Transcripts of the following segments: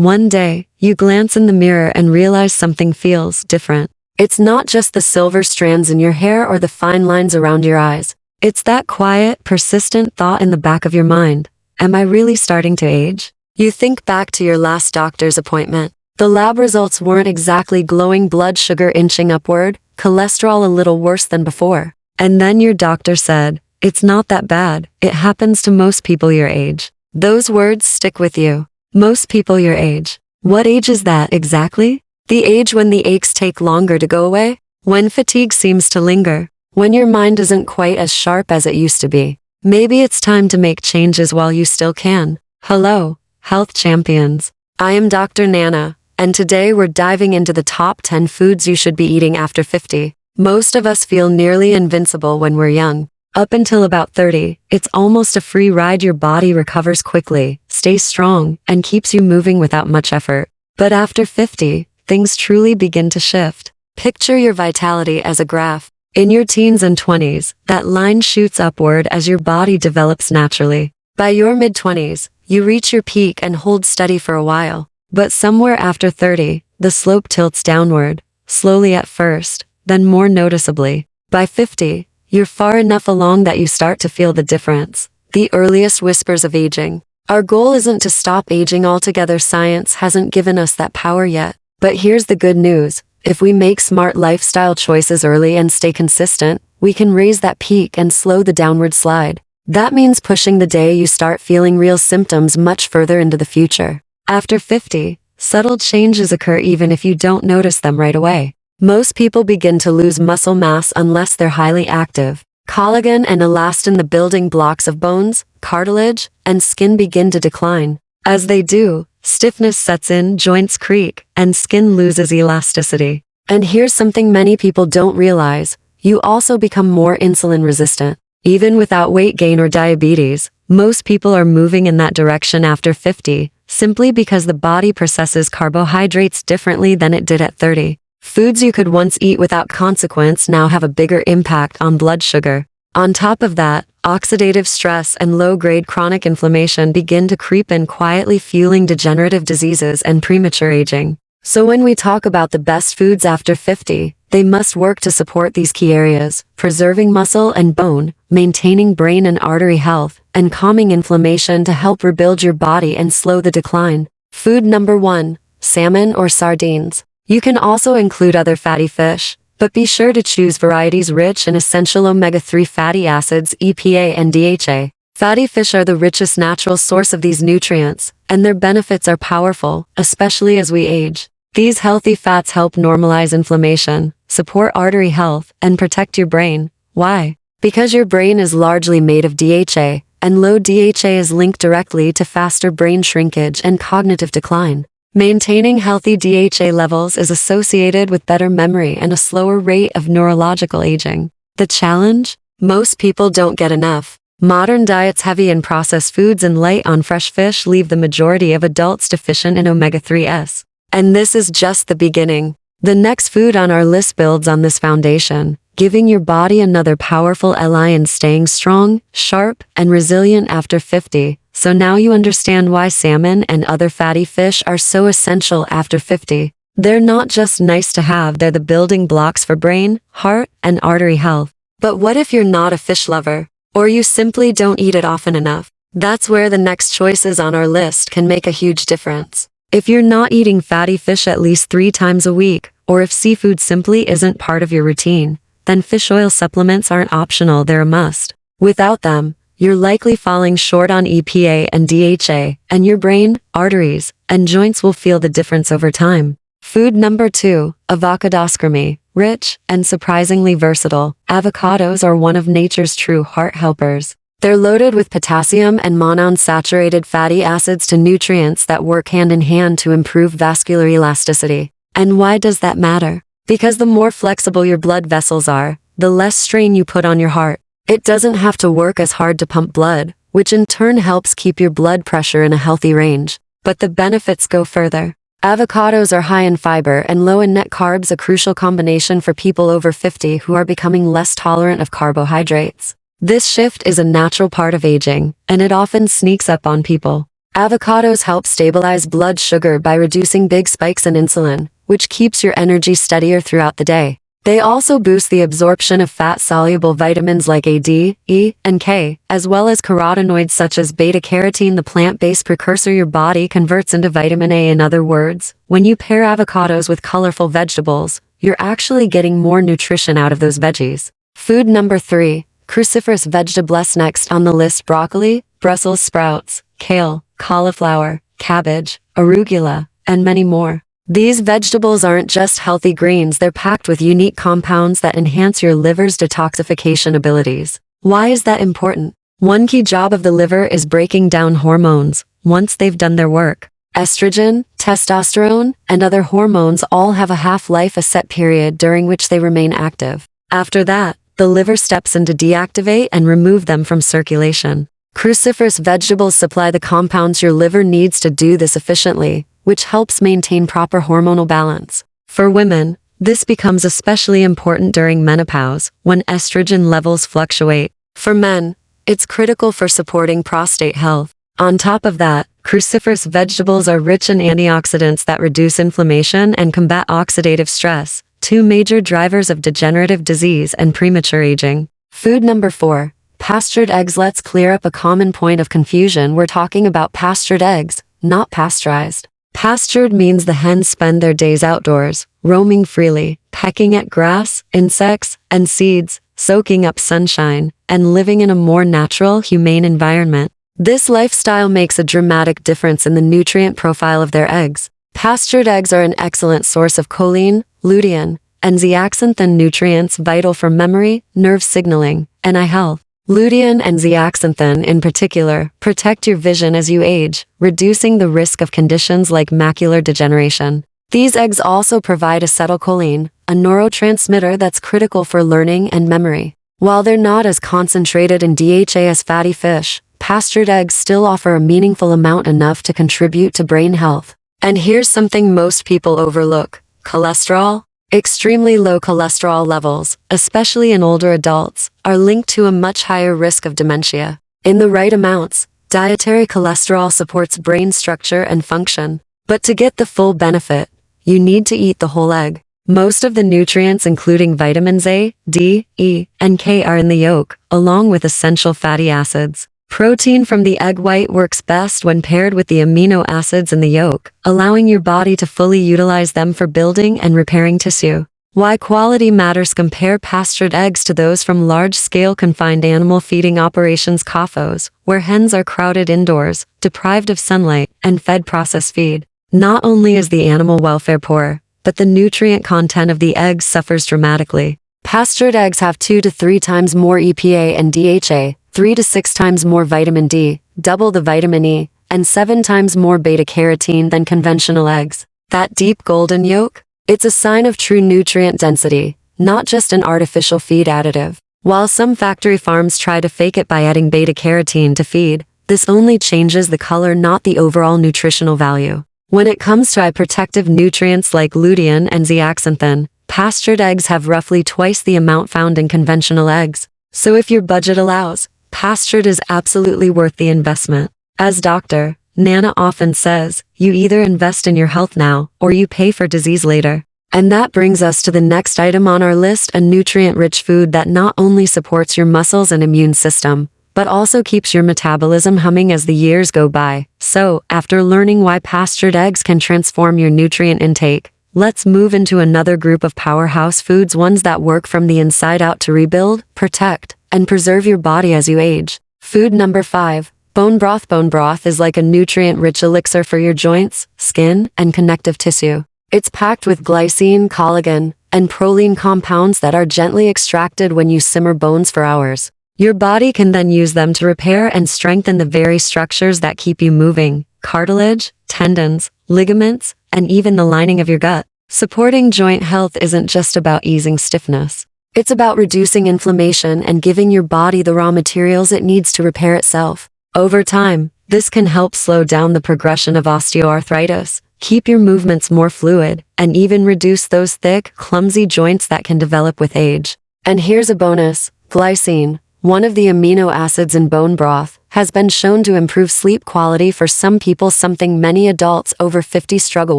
One day, you glance in the mirror and realize something feels different. It's not just the silver strands in your hair or the fine lines around your eyes. It's that quiet, persistent thought in the back of your mind. Am I really starting to age? You think back to your last doctor's appointment. The lab results weren't exactly glowing, blood sugar inching upward, cholesterol a little worse than before. And then your doctor said, "It's not that bad, it happens to most people your age." Those words stick with you. Most people your age. What age is that exactly? The age when the aches take longer to go away? When fatigue seems to linger? When your mind isn't quite as sharp as it used to be? Maybe it's time to make changes while you still can. Hello, health champions. I am Dr. Nana, and today we're diving into the top 10 foods you should be eating after 50. Most of us feel nearly invincible when we're young. Up until about 30, it's almost a free ride. Your body recovers quickly, stays strong, and keeps you moving without much effort. But after 50, things truly begin to shift. Picture your vitality as a graph. In your teens and 20s, that line shoots upward as your body develops naturally. By your mid-20s, you reach your peak and hold steady for a while. But somewhere after 30, the slope tilts downward, slowly at first, then more noticeably. By 50, you're far enough along that you start to feel the difference. The earliest whispers of aging. Our goal isn't to stop aging altogether. Science hasn't given us that power yet. But here's the good news. If we make smart lifestyle choices early and stay consistent, we can raise that peak and slow the downward slide. That means pushing the day you start feeling real symptoms much further into the future. After 50, subtle changes occur even if you don't notice them right away. Most people begin to lose muscle mass unless they're highly active. Collagen and elastin, the building blocks of bones, cartilage, and skin, begin to decline. As they do, stiffness sets in, joints creak, and skin loses elasticity. And here's something many people don't realize. You also become more insulin resistant. Even without weight gain or diabetes, most people are moving in that direction after 50, simply because the body processes carbohydrates differently than it did at 30. Foods you could once eat without consequence now have a bigger impact on blood sugar. On top of that, oxidative stress and low-grade chronic inflammation begin to creep in, quietly fueling degenerative diseases and premature aging. So when we talk about the best foods after 50, they must work to support these key areas: preserving muscle and bone, maintaining brain and artery health, and calming inflammation to help rebuild your body and slow the decline. Food number 1, salmon or sardines. You can also include other fatty fish, but be sure to choose varieties rich in essential omega-3 fatty acids, EPA and DHA. Fatty fish are the richest natural source of these nutrients, and their benefits are powerful, especially as we age. These healthy fats help normalize inflammation, support artery health, and protect your brain. Why? Because your brain is largely made of DHA, and low DHA is linked directly to faster brain shrinkage and cognitive decline. Maintaining healthy DHA levels is associated with better memory and a slower rate of neurological aging. The challenge? Most people don't get enough. Modern diets heavy in processed foods and light on fresh fish leave the majority of adults deficient in omega-3s. And this is just the beginning. The next food on our list builds on this foundation, giving your body another powerful ally in staying strong, sharp, and resilient after 50. So now you understand why salmon and other fatty fish are so essential after 50. They're not just nice to have, they're the building blocks for brain, heart, and artery health. But what if you're not a fish lover? Or you simply don't eat it often enough? That's where the next choices on our list can make a huge difference. If you're not eating fatty fish at least 3 times a week, or if seafood simply isn't part of your routine, then fish oil supplements aren't optional, they're a must. Without them, you're likely falling short on EPA and DHA, and your brain, arteries, and joints will feel the difference over time. Food number 2, avocadospermy. Rich and surprisingly versatile, avocados are one of nature's true heart helpers. They're loaded with potassium and monounsaturated fatty acids, to nutrients that work hand in hand to improve vascular elasticity. And why does that matter? Because the more flexible your blood vessels are, the less strain you put on your heart. It doesn't have to work as hard to pump blood, which in turn helps keep your blood pressure in a healthy range. But the benefits go further. Avocados are high in fiber and low in net carbs, a crucial combination for people over 50 who are becoming less tolerant of carbohydrates. This shift is a natural part of aging, and it often sneaks up on people. Avocados help stabilize blood sugar by reducing big spikes in insulin, which keeps your energy steadier throughout the day. They also boost the absorption of fat-soluble vitamins like A, D, E, and K, as well as carotenoids such as beta-carotene, the plant-based precursor your body converts into vitamin A. In other words, when you pair avocados with colorful vegetables, you're actually getting more nutrition out of those veggies. Food number 3, cruciferous vegetables. Next on the list: broccoli, Brussels sprouts, kale, cauliflower, cabbage, arugula, and many more. These vegetables aren't just healthy greens, they're packed with unique compounds that enhance your liver's detoxification abilities. Why is that important? One key job of the liver is breaking down hormones once they've done their work. Estrogen, testosterone, and other hormones all have a half-life, a set period during which they remain active. After that, the liver steps in to deactivate and remove them from circulation. Cruciferous vegetables supply the compounds your liver needs to do this efficiently, which helps maintain proper hormonal balance. For women, this becomes especially important during menopause, when estrogen levels fluctuate. For men, it's critical for supporting prostate health. On top of that, cruciferous vegetables are rich in antioxidants that reduce inflammation and combat oxidative stress, two major drivers of degenerative disease and premature aging. Food number 4, pastured eggs. Let's clear up a common point of confusion. We're talking about pastured eggs, not pasteurized. Pastured means the hens spend their days outdoors, roaming freely, pecking at grass, insects, and seeds, soaking up sunshine, and living in a more natural, humane environment. This lifestyle makes a dramatic difference in the nutrient profile of their eggs. Pastured eggs are an excellent source of choline, lutein, and zeaxanthin, nutrients vital for memory, nerve signaling, and eye health. Lutein and zeaxanthin in particular protect your vision as you age, reducing the risk of conditions like macular degeneration. These eggs also provide acetylcholine, a neurotransmitter that's critical for learning and memory. While they're not as concentrated in DHA as fatty fish, pastured eggs still offer a meaningful amount, enough to contribute to brain health. And here's something most people overlook: cholesterol. Extremely low cholesterol levels, especially in older adults, are linked to a much higher risk of dementia. In the right amounts, dietary cholesterol supports brain structure and function. But to get the full benefit, you need to eat the whole egg. Most of the nutrients, including vitamins A, D, E, and K, are in the yolk, along with essential fatty acids. Protein from the egg white works best when paired with the amino acids in the yolk, allowing your body to fully utilize them for building and repairing tissue. Why quality matters: compare pastured eggs to those from large-scale confined animal feeding operations, CAFOs, where hens are crowded indoors, deprived of sunlight, and fed processed feed. Not only is the animal welfare poor, but the nutrient content of the eggs suffers dramatically. Pastured eggs have 2 to 3 times more EPA and DHA, 3 to 6 times more vitamin D, double the vitamin E, and 7 times more beta-carotene than conventional eggs. That deep golden yolk? It's a sign of true nutrient density, not just an artificial feed additive. While some factory farms try to fake it by adding beta-carotene to feed, this only changes the color, not the overall nutritional value. When it comes to eye protective nutrients like lutein and zeaxanthin, pastured eggs have roughly twice the amount found in conventional eggs. So if your budget allows, pastured is absolutely worth the investment. As Dr. Nana often says, you either invest in your health now, or you pay for disease later. And that brings us to the next item on our list: a nutrient-rich food that not only supports your muscles and immune system, but also keeps your metabolism humming as the years go by. So, after learning why pastured eggs can transform your nutrient intake, let's move into another group of powerhouse foods, ones that work from the inside out to rebuild, protect, and preserve your body as you age. Food number 5, bone broth. Bone broth is like a nutrient-rich elixir for your joints, skin, and connective tissue. It's packed with glycine, collagen, and proline compounds that are gently extracted when you simmer bones for hours. Your body can then use them to repair and strengthen the very structures that keep you moving: cartilage, tendons, ligaments, and even the lining of your gut. Supporting joint health isn't just about easing stiffness. It's about reducing inflammation and giving your body the raw materials it needs to repair itself. Over time, this can help slow down the progression of osteoarthritis, keep your movements more fluid, and even reduce those thick, clumsy joints that can develop with age. And here's a bonus: glycine, one of the amino acids in bone broth, has been shown to improve sleep quality for some people, something many adults over 50 struggle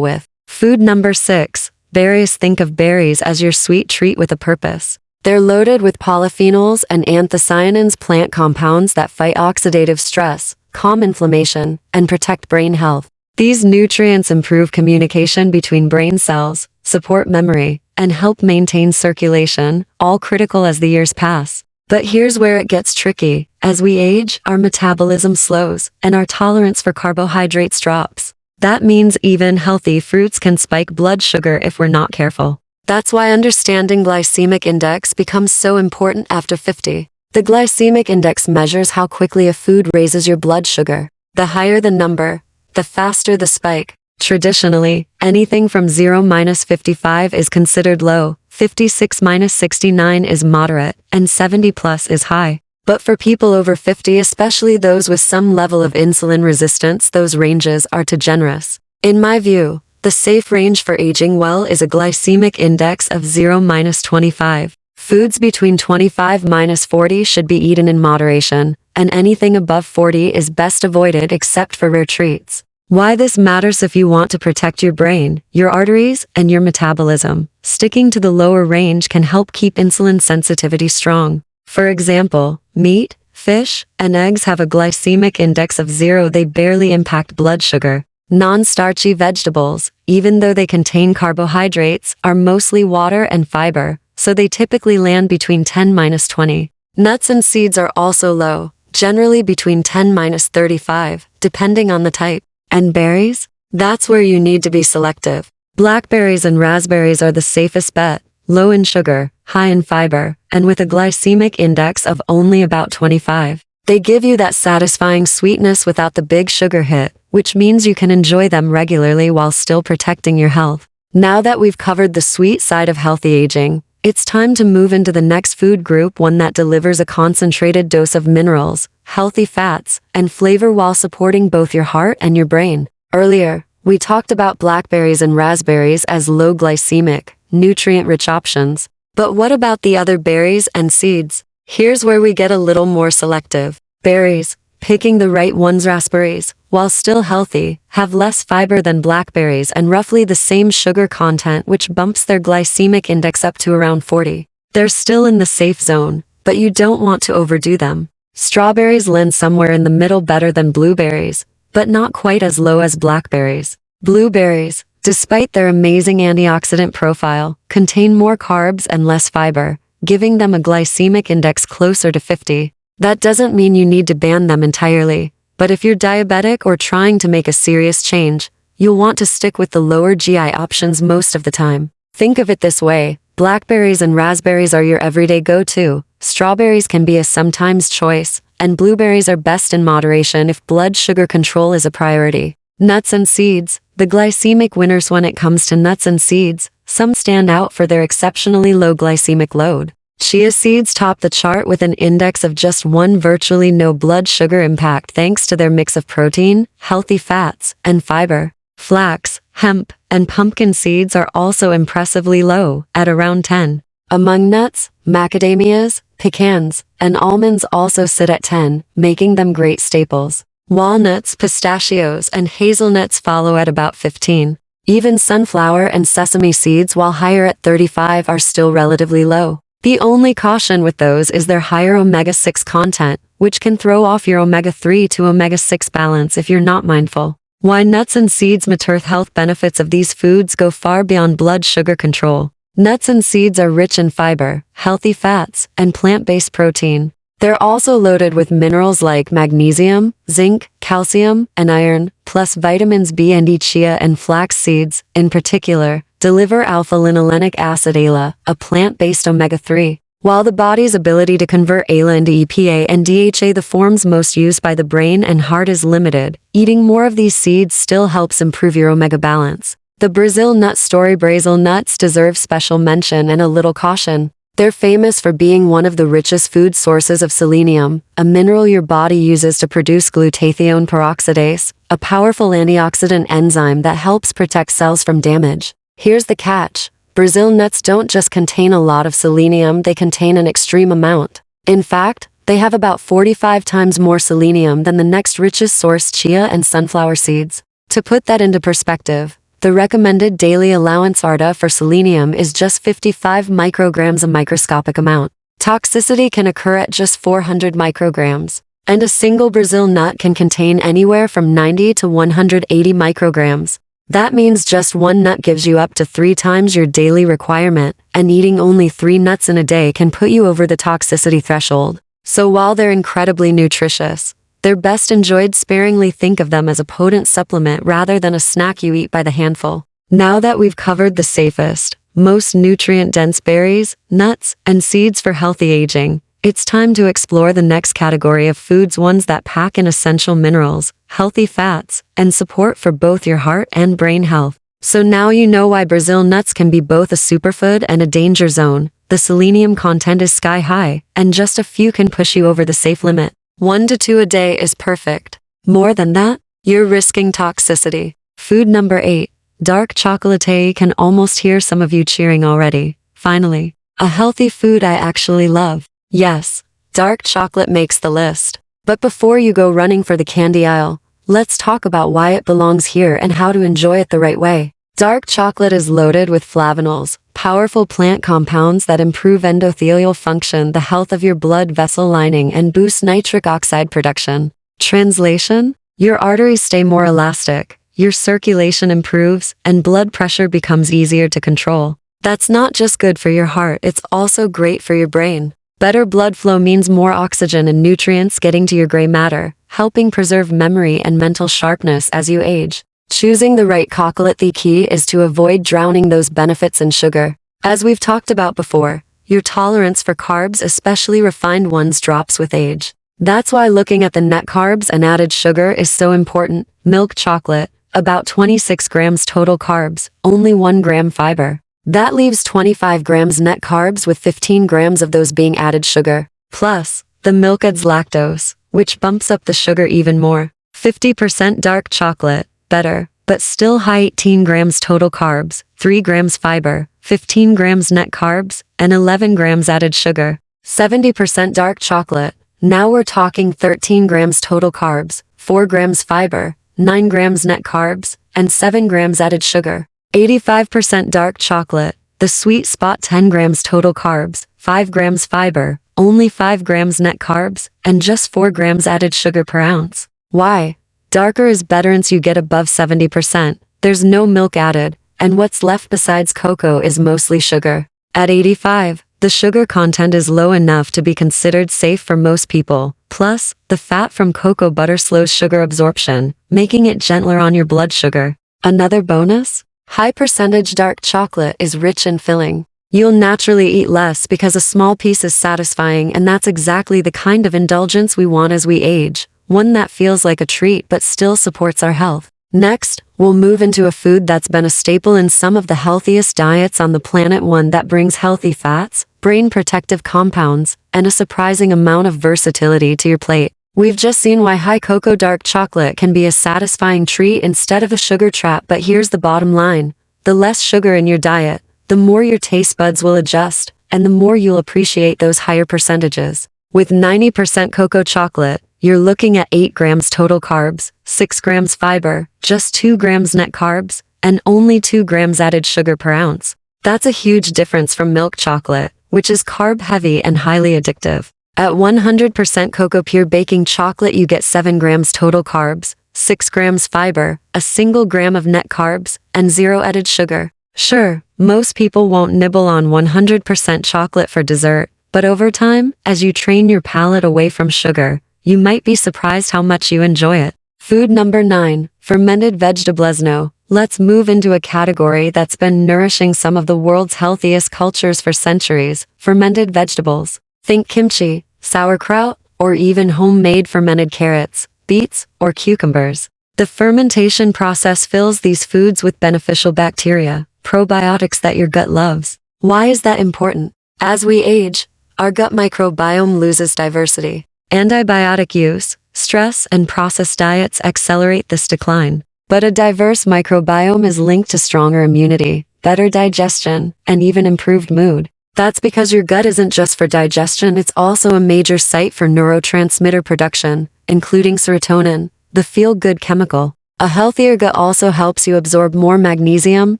with. Food number 6. Berries. Think of berries as your sweet treat with a purpose. They're loaded with polyphenols and anthocyanins, plant compounds that fight oxidative stress, calm inflammation, and protect brain health. These nutrients improve communication between brain cells, support memory, and help maintain circulation, all critical as the years pass. But here's where it gets tricky. As we age, our metabolism slows, and our tolerance for carbohydrates drops. That means even healthy fruits can spike blood sugar if we're not careful. That's why understanding glycemic index becomes so important after 50. The glycemic index measures how quickly a food raises your blood sugar. The higher the number, the faster the spike. Traditionally, anything from 0-55 is considered low, 56-69 is moderate, and 70+ is high. But for people over 50, especially those with some level of insulin resistance, those ranges are too generous. In my view, the safe range for aging well is a glycemic index of 0-25. Foods between 25-40 should be eaten in moderation, and anything above 40 is best avoided except for rare treats. Why this matters: if you want to protect your brain, your arteries, and your metabolism, sticking to the lower range can help keep insulin sensitivity strong. For example, meat, fish, and eggs have a glycemic index of 0. They barely impact blood sugar. Non-starchy vegetables, even though they contain carbohydrates, are mostly water and fiber, so they typically land between 10-20. Nuts and seeds are also low, generally between 10-35, depending on the type. And berries? That's where you need to be selective. Blackberries and raspberries are the safest bet, low in sugar, high in fiber, and with a glycemic index of only about 25. They give you that satisfying sweetness without the big sugar hit, which means you can enjoy them regularly while still protecting your health. Now that we've covered the sweet side of healthy aging, it's time to move into the next food group, one that delivers a concentrated dose of minerals, healthy fats, and flavor while supporting both your heart and your brain. Earlier, we talked about blackberries and raspberries as low glycemic, nutrient-rich options. But what about the other berries and seeds? Here's where we get a little more selective. Berries, picking the right ones. Raspberries, while still healthy, have less fiber than blackberries and roughly the same sugar content, which bumps their glycemic index up to around 40. They're still in the safe zone, but you don't want to overdo them. Strawberries land somewhere in the middle, better than blueberries, but not quite as low as blackberries. Blueberries, despite their amazing antioxidant profile, contain more carbs and less fiber, giving them a glycemic index closer to 50. That doesn't mean you need to ban them entirely, but if you're diabetic or trying to make a serious change, you'll want to stick with the lower GI options most of the time. Think of it this way: blackberries and raspberries are your everyday go-to, strawberries can be a sometimes choice, and blueberries are best in moderation if blood sugar control is a priority. Nuts and seeds, the glycemic winners. When it comes to nuts and seeds, some stand out for their exceptionally low glycemic load. Chia seeds top the chart with an index of just 1, virtually no blood sugar impact thanks to their mix of protein, healthy fats, and fiber. Flax, hemp, and pumpkin seeds are also impressively low, at around 10. Among nuts, macadamias, pecans, and almonds also sit at 10, making them great staples. Walnuts, pistachios, and hazelnuts follow at about 15. Even sunflower and sesame seeds, while higher at 35, are still relatively low. The only caution with those is their higher omega-6 content, which can throw off your omega-3 to omega-6 balance if you're not mindful. Why nuts and seeds matter. Health benefits of these foods go far beyond blood sugar control. Nuts and seeds are rich in fiber, healthy fats, and plant-based protein. They're also loaded with minerals like magnesium, zinc, calcium, and iron, plus vitamins B and E. Chia and flax seeds, in particular, deliver alpha-linolenic acid ALA, a plant-based omega-3. While the body's ability to convert ALA into EPA and DHA, the forms most used by the brain and heart, is limited, eating more of these seeds still helps improve your omega balance. The Brazil nut story. Brazil nuts deserve special mention and a little caution. They're famous for being one of the richest food sources of selenium, a mineral your body uses to produce glutathione peroxidase, a powerful antioxidant enzyme that helps protect cells from damage. Here's the catch: Brazil nuts don't just contain a lot of selenium, they contain an extreme amount. In fact, They have about 45 times more selenium than the next richest source, chia and sunflower seeds. To put that into perspective, the recommended daily allowance ARDA for selenium is just 55 micrograms, a microscopic amount. Toxicity can occur at just 400 micrograms, and a single Brazil nut can contain anywhere from 90 to 180 micrograms. That means just one nut gives you up to 3 times your daily requirement, and eating only 3 nuts in a day can put you over the toxicity threshold. So while they're incredibly nutritious, they're best enjoyed sparingly. Think of them as a potent supplement rather than a snack you eat by the handful. Now that we've covered the safest, most nutrient-dense berries, nuts, and seeds for healthy aging, it's time to explore the next category of foods, ones that pack in essential minerals, healthy fats, and support for both your heart and brain health. So now you know why Brazil nuts can be both a superfood and a danger zone. The selenium content is sky high, and just a few can push you over the safe limit. 1 to 2 a day is perfect. More than that, you're risking toxicity. Food number 8. Dark chocolate. Can almost hear some of you cheering already. Finally, a healthy food I actually love. Yes, dark chocolate makes the list. But before you go running for the candy aisle, let's talk about why it belongs here and how to enjoy it the right way. Dark chocolate is loaded with flavonols, powerful plant compounds that improve endothelial function, the health of your blood vessel lining, and boost nitric oxide production. Translation: your arteries stay more elastic, your circulation improves, and blood pressure becomes easier to control. That's not just good for your heart, it's also great for your brain. Better blood flow means more oxygen and nutrients getting to your gray matter, helping preserve memory and mental sharpness as you age. Choosing the right chocolate. The key is to avoid drowning those benefits in sugar. As we've talked about before, your tolerance for carbs, especially refined ones, drops with age. That's why looking at the net carbs and added sugar is so important. Milk chocolate, about 26 grams total carbs, only 1 gram fiber. That leaves 25 grams net carbs, with 15 grams of those being added sugar. Plus, the milk adds lactose, which bumps up the sugar even more. 50% dark chocolate, better, but still high. 18 grams total carbs, 3 grams fiber, 15 grams net carbs, and 11 grams added sugar. 70% dark chocolate, now we're talking 13 grams total carbs, 4 grams fiber, 9 grams net carbs, and 7 grams added sugar. 85% dark chocolate, the sweet spot. 10 grams total carbs, 5 grams fiber, only 5 grams net carbs, and just 4 grams added sugar per ounce. Why? Darker is better. Once you get above 70%, there's no milk added, and what's left besides cocoa is mostly sugar. At 85, the sugar content is low enough to be considered safe for most people. Plus, the fat from cocoa butter slows sugar absorption, making it gentler on your blood sugar. Another bonus? High percentage dark chocolate is rich and filling. You'll naturally eat less because a small piece is satisfying, and that's exactly the kind of indulgence we want as we age. One that feels like a treat but still supports our health. Next, we'll move into a food that's been a staple in some of the healthiest diets on the planet, one that brings healthy fats, brain protective compounds, and a surprising amount of versatility to your plate. We've just seen why high cocoa dark chocolate can be a satisfying treat instead of a sugar trap, but here's the bottom line. The less sugar in your diet, the more your taste buds will adjust, and the more you'll appreciate those higher percentages. With 90% cocoa chocolate, you're looking at 8 grams total carbs, 6 grams fiber, just 2 grams net carbs, and only 2 grams added sugar per ounce. That's a huge difference from milk chocolate, which is carb-heavy and highly addictive. At 100% cocoa pure baking chocolate, you get 7 grams total carbs, 6 grams fiber, a single gram of net carbs, and 0 added sugar. Sure, most people won't nibble on 100% chocolate for dessert, but over time, as you train your palate away from sugar, you might be surprised how much you enjoy it. Food number 9, fermented vegetables. Now, let's move into a category that's been nourishing some of the world's healthiest cultures for centuries: fermented vegetables. Think kimchi, sauerkraut, or even homemade fermented carrots, beets, or cucumbers. The fermentation process fills these foods with beneficial bacteria, probiotics that your gut loves. Why is that important? As we age, our gut microbiome loses diversity. Antibiotic use, stress, and processed diets accelerate this decline. But a diverse microbiome is linked to stronger immunity, better digestion, and even improved mood. That's because your gut isn't just for digestion, it's also a major site for neurotransmitter production, including serotonin, the feel-good chemical. A healthier gut also helps you absorb more magnesium,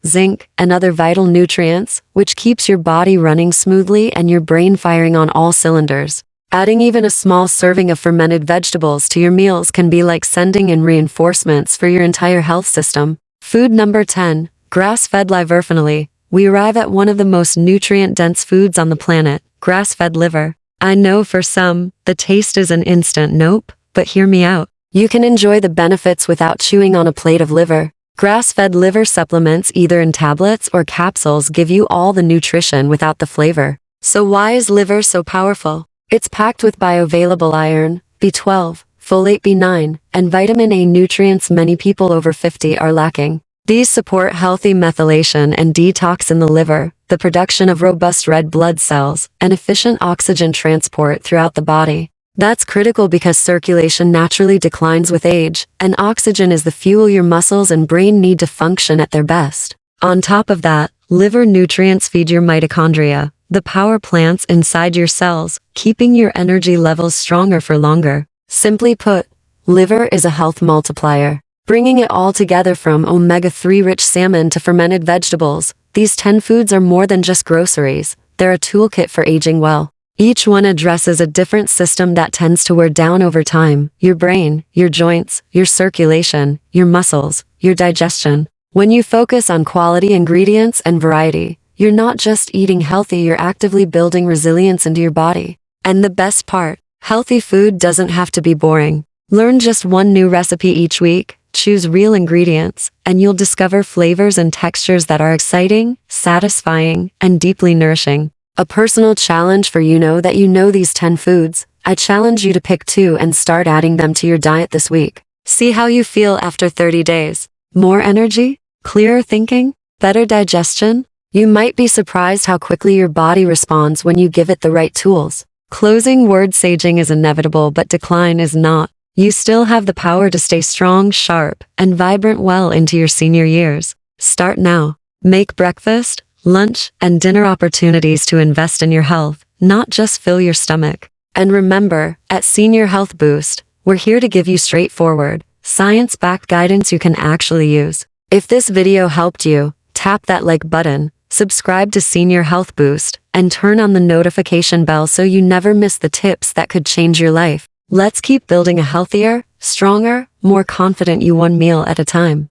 zinc, and other vital nutrients, which keeps your body running smoothly and your brain firing on all cylinders. Adding even a small serving of fermented vegetables to your meals can be like sending in reinforcements for your entire health system. Food number 10, grass-fed liver. Finally, we arrive at one of the most nutrient-dense foods on the planet, grass-fed liver. I know for some, the taste is an instant nope, but hear me out. You can enjoy the benefits without chewing on a plate of liver. Grass-fed liver supplements, either in tablets or capsules, give you all the nutrition without the flavor. So why is liver so powerful? It's packed with bioavailable iron, B12, folate B9, and vitamin A, nutrients many people over 50 are lacking. These support healthy methylation and detox in the liver, the production of robust red blood cells, and efficient oxygen transport throughout the body. That's critical because circulation naturally declines with age, and oxygen is the fuel your muscles and brain need to function at their best. On top of that, liver nutrients feed your mitochondria, the power plants inside your cells, keeping your energy levels stronger for longer. Simply put, liver is a health multiplier. Bringing it all together, from omega-3 rich salmon to fermented vegetables, these 10 foods are more than just groceries, they're a toolkit for aging well. Each one addresses a different system that tends to wear down over time: your brain, your joints, your circulation, your muscles, your digestion. When you focus on quality ingredients and variety, you're not just eating healthy, you're actively building resilience into your body. And the best part, healthy food doesn't have to be boring. Learn just one new recipe each week, choose real ingredients, and you'll discover flavors and textures that are exciting, satisfying, and deeply nourishing. A personal challenge for these 10 foods. I challenge you to pick 2 and start adding them to your diet this week. See how you feel after 30 days. More energy? Clearer thinking? Better digestion? You might be surprised how quickly your body responds when you give it the right tools. Closing word: saging is inevitable, but decline is not. You still have the power to stay strong, sharp, and vibrant well into your senior years. Start now. Make breakfast, lunch, and dinner opportunities to invest in your health, not just fill your stomach. And remember, at Senior Health Boost, we're here to give you straightforward, science-backed guidance you can actually use. If this video helped you, tap that like button, subscribe to Senior Health Boost, and turn on the notification bell so you never miss the tips that could change your life. Let's keep building a healthier, stronger, more confident you, one meal at a time.